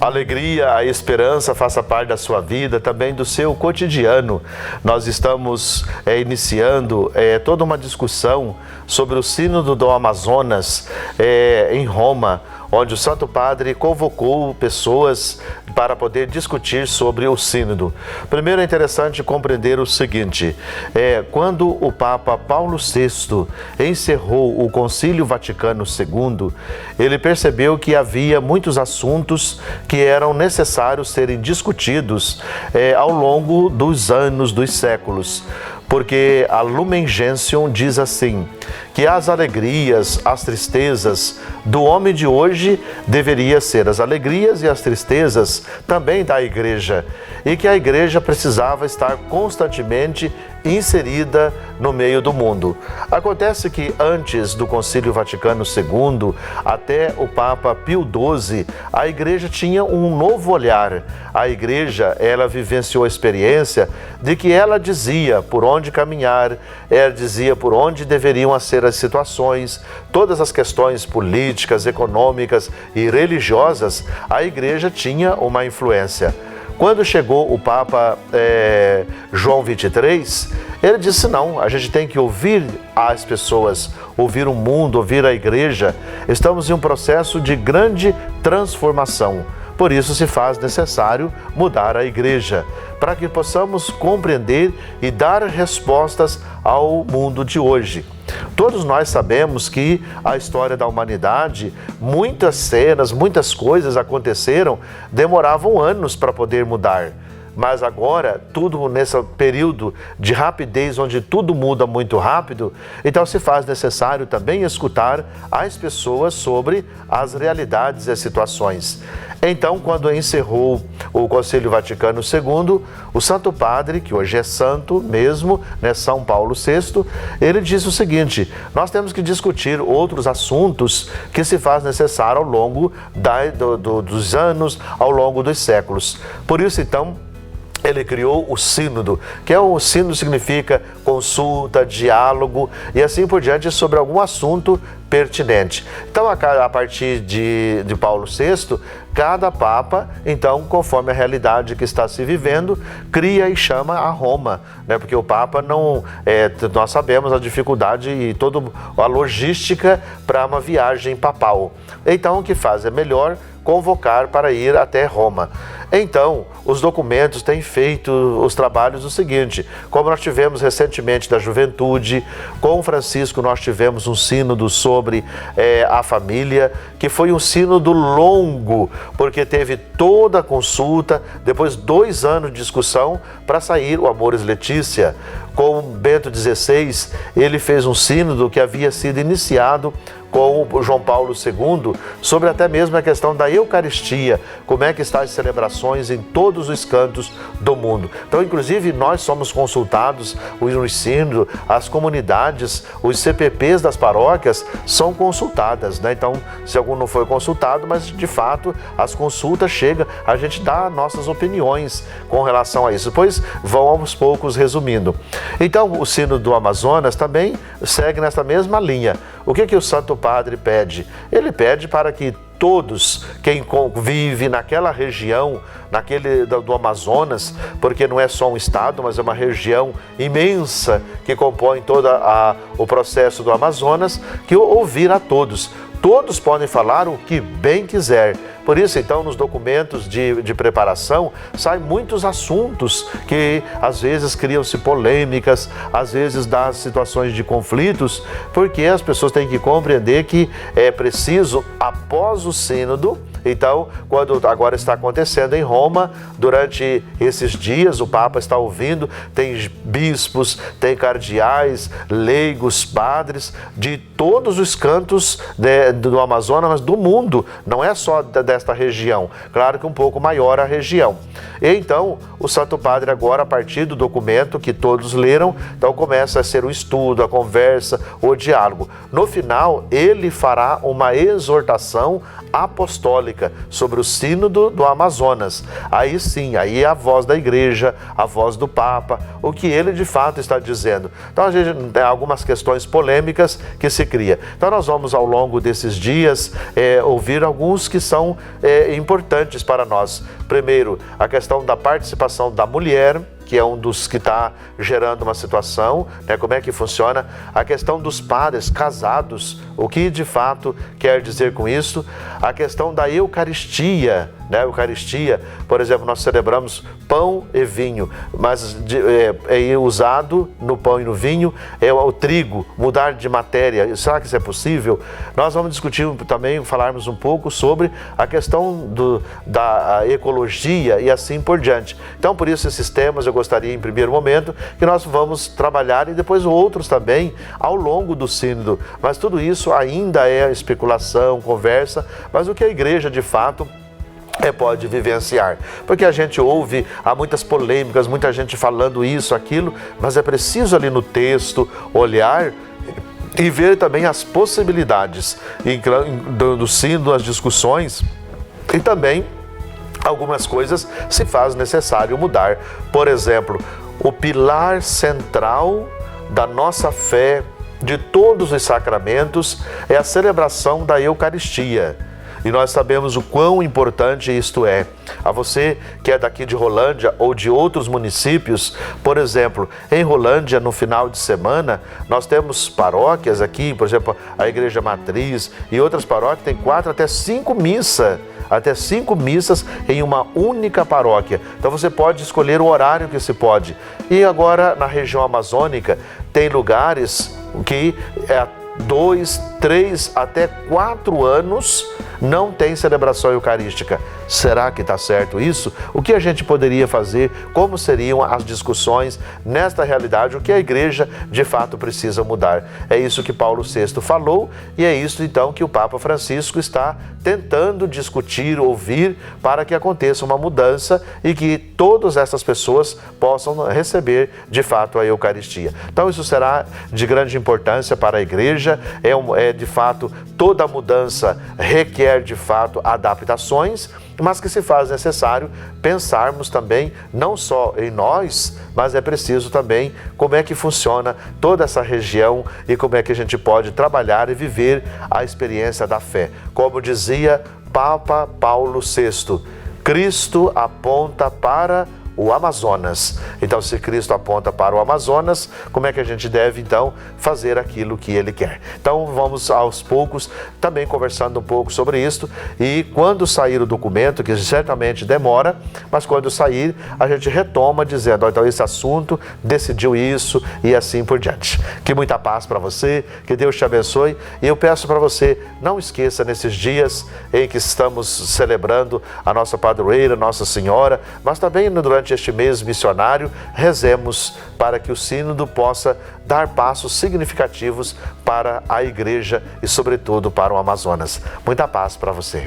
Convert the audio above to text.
A alegria, a esperança faça parte da sua vida, também do seu cotidiano. Nós estamos iniciando toda uma discussão sobre o Sínodo do Amazonas em Roma, onde o Santo Padre convocou pessoas para poder discutir sobre o sínodo. Primeiro é interessante compreender o seguinte, quando o Papa Paulo VI encerrou o Concílio Vaticano II, ele percebeu que havia muitos assuntos que eram necessários serem discutidos ao longo dos anos, dos séculos. Porque a Lumen Gentium diz assim, que as alegrias, as tristezas do homem de hoje deveria ser as alegrias e as tristezas também da igreja, e que a igreja precisava estar constantemente inserida no meio do mundo. Acontece que antes do Concílio Vaticano II, até o Papa Pio XII, a igreja tinha um novo olhar. A igreja, ela vivenciou a experiência de que ela dizia por onde caminhar, ela dizia por onde deveriam ser as situações, todas as questões políticas, econômicas e religiosas, a igreja tinha uma influência. Quando chegou o Papa João XXIII, ele disse não, a gente tem que ouvir as pessoas, ouvir o mundo, ouvir a igreja. Estamos em um processo de grande transformação. Por isso se faz necessário mudar a igreja, para que possamos compreender e dar respostas ao mundo de hoje. Todos nós sabemos que a história da humanidade, muitas cenas, muitas coisas aconteceram, demoravam anos para poder mudar. Mas agora, tudo nesse período de rapidez, onde tudo muda muito rápido, então se faz necessário também escutar as pessoas sobre as realidades e as situações. Então, quando encerrou o Concílio Vaticano II, o Santo Padre, que hoje é santo mesmo, São Paulo VI, ele disse o seguinte, nós temos que discutir outros assuntos que se faz necessário ao longo dos anos, ao longo dos séculos. Por isso, então, ele criou o sínodo, que o sínodo significa consulta, diálogo e assim por diante sobre algum assunto pertinente. Então, a partir de Paulo VI, cada Papa, então, conforme a realidade que está se vivendo, cria e chama a Roma, porque o Papa não... nós sabemos a dificuldade e toda a logística para uma viagem papal. Então, o que faz é melhor convocar para ir até Roma. Então, os documentos têm feito os trabalhos do seguinte, como nós tivemos recentemente da juventude, com Francisco nós tivemos um sínodo sobre a família, que foi um sínodo longo, porque teve toda a consulta, depois 2 anos de discussão para sair o Amoris Laetitia. Com Bento XVI, ele fez um sínodo que havia sido iniciado com o João Paulo II, sobre até mesmo a questão da Eucaristia, como é que estão as celebrações em todos os cantos do mundo. Então, inclusive, nós somos consultados, os sínodos, as comunidades, os CPPs das paróquias são consultadas, Então, se algum não foi consultado, mas de fato as consultas chegam, a gente dá nossas opiniões com relação a isso, pois vão aos poucos resumindo. Então, o sínodo do Amazonas também segue nessa mesma linha. O que o Santo Padre pede? Ele pede para que todos, quem vive naquela região, do Amazonas, porque não é só um estado, mas é uma região imensa que compõe todo o processo do Amazonas, que ouvir a todos. Todos podem falar o que bem quiser. Por isso, então, nos documentos de preparação, saem muitos assuntos que, às vezes, criam-se polêmicas, às vezes, dá situações de conflitos, porque as pessoas têm que compreender que é preciso, após o sínodo, então, quando agora está acontecendo em Roma, durante esses dias, o Papa está ouvindo, tem bispos, tem cardeais, leigos, padres, de todos os cantos do Amazonas, mas do mundo, não é só desta região, claro que um pouco maior a região. E então, o Santo Padre agora, a partir do documento que todos leram, então começa a ser o estudo, a conversa, o diálogo. No final, ele fará uma exortação apostólica sobre o sínodo do Amazonas. Aí sim, aí é a voz da igreja, a voz do Papa, o que ele de fato está dizendo. Então a gente tem algumas questões polêmicas que se cria. Então nós vamos ao longo desses dias ouvir alguns que são importantes para nós. Primeiro, a questão da participação da mulher, que é um dos que está gerando uma situação, né? Como é que funciona? A questão dos padres casados, o que de fato quer dizer com isso? A questão da Eucaristia, né? Eucaristia, por exemplo, nós celebramos pão e vinho, mas é usado no pão e no vinho é o trigo, mudar de matéria. Será que isso é possível? Nós vamos discutir também, falarmos um pouco sobre a questão da ecologia e assim por diante. Então, por isso, esses temas eu gostaria, em primeiro momento, que nós vamos trabalhar e depois outros também ao longo do sínodo. Mas tudo isso ainda é especulação, conversa, mas o que a igreja, de fato, pode vivenciar, porque a gente ouve, há muitas polêmicas, muita gente falando isso, aquilo, mas é preciso ali no texto olhar e ver também as possibilidades do sínodo, as discussões e também algumas coisas se faz necessário mudar. Por exemplo, o pilar central da nossa fé, de todos os sacramentos, é a celebração da Eucaristia. E nós sabemos o quão importante isto é. A você que é daqui de Rolândia ou de outros municípios, por exemplo, em Rolândia, no final de semana, nós temos paróquias aqui, por exemplo, a Igreja Matriz e outras paróquias têm 4 até 5 missas. Até 5 missas em uma única paróquia. Então você pode escolher o horário que se pode. E agora, na região amazônica, tem lugares que 2, 3, até 4 anos não tem celebração eucarística. Será que está certo isso? O que a gente poderia fazer? Como seriam as discussões nesta realidade? O que a igreja de fato precisa mudar? É isso que Paulo VI falou e é isso então que o Papa Francisco está tentando discutir, ouvir, para que aconteça uma mudança e que todas essas pessoas possam receber de fato a Eucaristia. Então isso será de grande importância para a igreja, de fato toda mudança requer de fato adaptações, mas que se faz necessário pensarmos também não só em nós, mas é preciso também como é que funciona toda essa região e como é que a gente pode trabalhar e viver a experiência da fé. Como dizia Papa Paulo VI, Cristo aponta para o Amazonas. Então, se Cristo aponta para o Amazonas, como é que a gente deve, então, fazer aquilo que Ele quer? Então, vamos aos poucos também conversando um pouco sobre isso e quando sair o documento, que certamente demora, mas quando sair, a gente retoma dizendo, então, esse assunto decidiu isso e assim por diante. Que muita paz para você, que Deus te abençoe e eu peço para você, não esqueça nesses dias em que estamos celebrando a nossa padroeira, Nossa Senhora, mas também durante este mês missionário, rezemos para que o sínodo possa dar passos significativos para a igreja e, sobretudo, para o Amazonas. Muita paz para você.